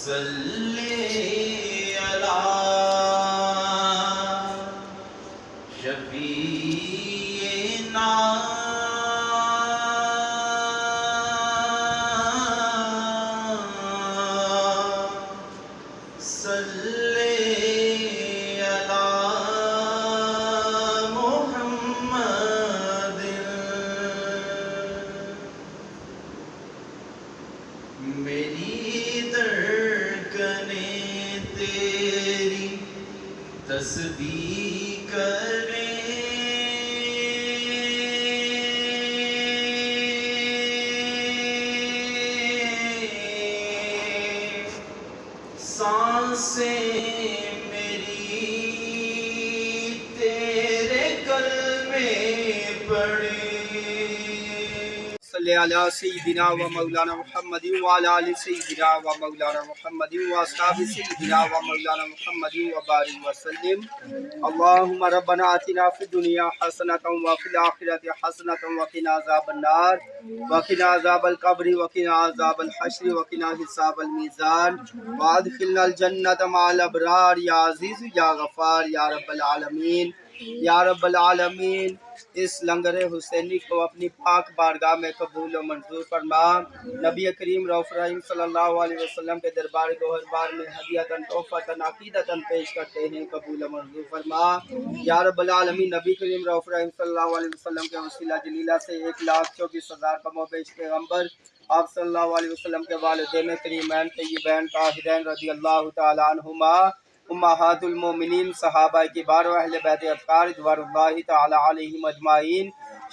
صلی علی شفیعنا صلی علی محمد میری دھڑکنیں تیری تسبیح کریں، سانسیں میری تیرے کلمے پڑھیں۔ صلی علی سیدنا و مولانا محمد وعلی آل سیدنا و مولانا محمد واصحاب سیدنا و مولانا محمد وبارک وسلم۔ اللهم ربنا آتنا فی الدنیا حسنۃ وفی الآخرۃ حسنۃ وقنا عذاب النار وقنا عذاب القبر وقنا عذاب الحشر وقنا حساب الميزان وادخلنا الجنۃ مع الابرار یا عزیز یا غفار یا رب العالمین یا رب العالمین۔ اس لنگر حسینی کو اپنی پاک بارگاہ میں قبول و منظور فرما۔ نبی کریم رؤوف رحیم صلی اللہ علیہ وسلم کے دربار گوہر بار میں ہدیۃً تحفۃً عقیدۃً پیش کرتے ہیں، قبول و منظور فرما یا رب العالمین۔ نبی کریم رؤوف رحیم صلی اللہ علیہ وسلم کے وسیلہ جلیلہ سے 1,24,000 کم و بیش پیغمبر آپ صلی اللہ علیہ وسلم کے والدین کریمین طیبین طاہرین رضی اللہ تعالی عنہما، امہات المومنین، صحابہ کبار و اہل بیت اطہار رضوان اللہ تعالی علیہم اجمعین،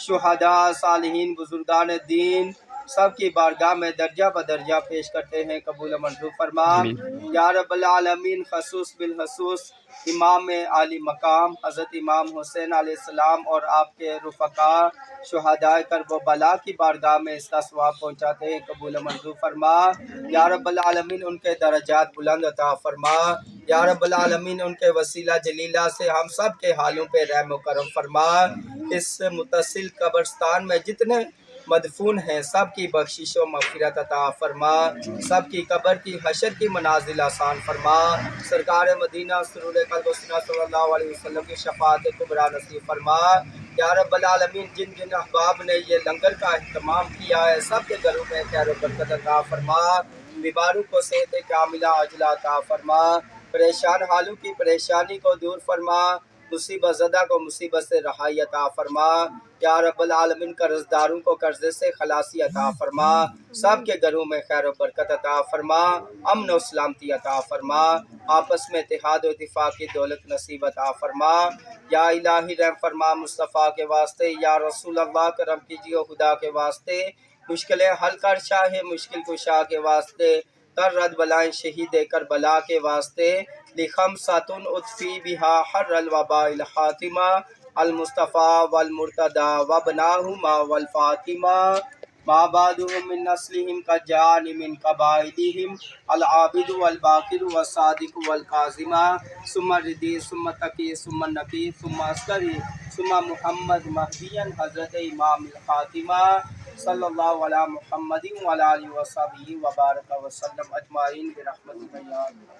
شہداء، صالحین، بزرگان دین، سب کی بارگاہ میں درجہ بدرجہ پیش کرتے ہیں، قبول و منظور فرما یا رب العالمین۔ خصوص بالخصوص امام عالی مقام حضرت امام حسین علیہ السلام اور آپ کے رفقاء شہداء کرب و بلا کی بارگاہ میں اس کا ثواب پہنچاتے ہیں، قبول و منظور فرما یا رب العالمین۔ ان کے درجات بلند عطا فرما یا رب العالمین۔ ان کے وسیلہ جلیلہ سے ہم سب کے حالوں پہ رحم و کرم فرما۔ اس متصل قبرستان میں جتنے مدفون ہیں سب کی بخشش و مغفرت عطا فرما، سب کی قبر کی حشر کی منازل آسان فرما، سرکار مدینہ سرور قلب و سینہ صلی اللہ علیہ وسلم کی شفاعت کبریٰ نصیب فرما یا رب العالمین۔ جن جن احباب نے یہ لنگر کا اہتمام کیا ہے سب کے گھروں میں خیر و برکت عطا فرما، بیماروں کو صحت کاملہ عاجلہ عطا فرما، پریشان حالوں کی پریشانی کو دور فرما، مصیبت زدہ کو مصیبت سے رہائی عطا فرما یا رب العالمین۔ قرض داروں کو قرضے سے خلاصی عطا فرما، سب کے گھروں میں خیر و برکت عطا فرما، امن و سلامتی عطا فرما، آپس میں اتحاد و اتفاق کی دولت نصیب عطا فرما یا الہی رحم فرما مصطفیٰ کے واسطے یا رسول اللہ کرم کیجیے خدا کے واسطے، مشکلیں حل کر شاہ مشکل کشا کے واسطے، کر رد بلائیں شہید کربلا کے واسطے، لخمسۃ اطفی بہا حر الوباء الحاتمہ المصطفیٰ والمرتضیٰ وابناہما والفاطمہ ما بعدهم من نسلهم كجان من قبائلهم العابد والباقر والصادق والكاظم ثم الردی ثم تقی ثم النقی ثم عسکری ثم محمد مہدیا حضرت امام الخاتمہ صلی اللہ علی محمد وعلی آلہ وصحبہ وبارک وسلم اجمعین برحمتک یا اللہ۔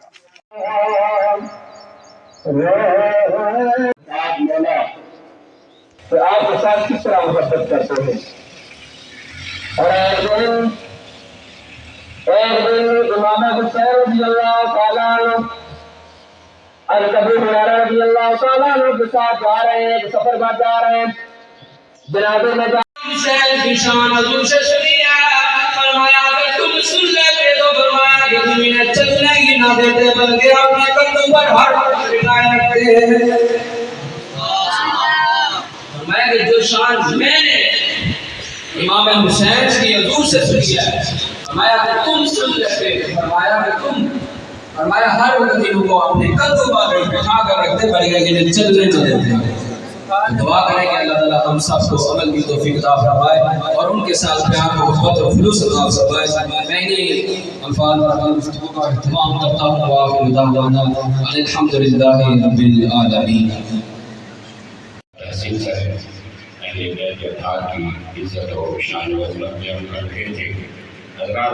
تو آپ کے ساتھ کس طرح محبت کرتے ہیں؟ اور ایک دن امام حسین رضی اللہ تعالیٰ عنہ ابو ہریرہ رضی اللہ تعالیٰ عنہ کے ساتھ جا رہے ہیں، سفر پر جا رہے ہیں، جنازے میں حسین کی شان حضور سے سنی ہے، فرمایا اگر تم سن لیتے تو فرمایا کہ تم انہیں چلنے ہی نہ دیتے بلکہ اپنے قدم پر ہر وقت بٹھائے رکھتے ہیں۔ فرمایا کہ جو شان میں نے امام حسین کی حضور سے سنی ہے، فرمایا کہ تم سن لیتے، فرمایا کہ تم فرمایا ہر وقت ان کو اپنے قدم پر بٹھا کر رکھتے بلکہ انہیں چلنے نہ دیتے۔ دعا کریں کہ اللہ تعالیٰ ہم سب کو عمل کی توفیق عطا فرمائے اور ان کے ساتھ پیار محبت اور خلوص عطا فرمائے۔ میں انہیں الفاظ اور گفتگو کا اہتمام کرتا ہوں، وآخر دعوانا الحمد للہ رب العالمین۔ تحصیل صاحب اہل بیت اطہار کی عزت و شان و عظمت بیان کر رہے تھے حضرات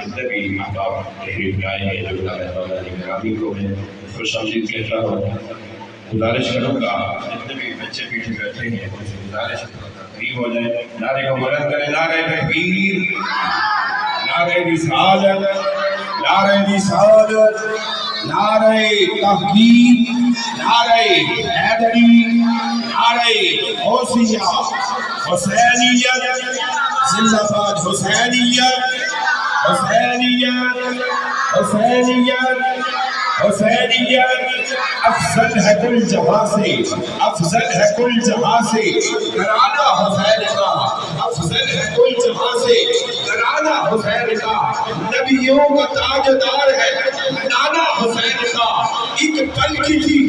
جتنے بھی احباب تشریف لائے ہیں جو گرامی کو میں خوش آمدید کہتا ہوں. گزارش کروں گا جتنے بھی بچے پیچھے بیٹھے ہیں گزارش تقریب ہو جائے. نعرے کو بلند کریں. نعرہ تکبیر، نعرہ رسالت، نعرہ رسالت، نعرہ تحقیق، نعرہ حیدری، نعرہ غوثیہ، حسینیت، زندہ باد حسینیت، حسینیت، حسینیت، حسینیت. افضل ہے کل جہاں سے، افضل ہے کل جہاں سے گھرانہ حسین کا، افضل ہے کل جہاں سے گھرانہ حسین کا. نبیوں کا تاجدار ہے نانا حسین کا. ایک پل کی تھی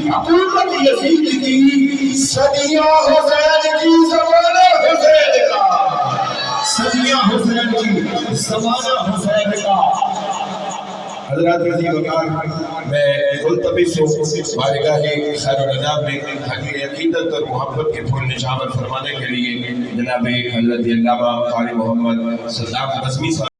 حکومت یزید کی، صدیاں حسین کی زمانہ حسین کا، صدیاں حسین کی زمانہ حسین کا. حضرات رضی وقار میں ملتمس ہوں بارگاہ خیر الانام میں حقیقی عقیدت اور محبت کے پھول نشان فرمانے کے لیے جناب حضرت علامہ قاری محمد صداق نظمی صاحب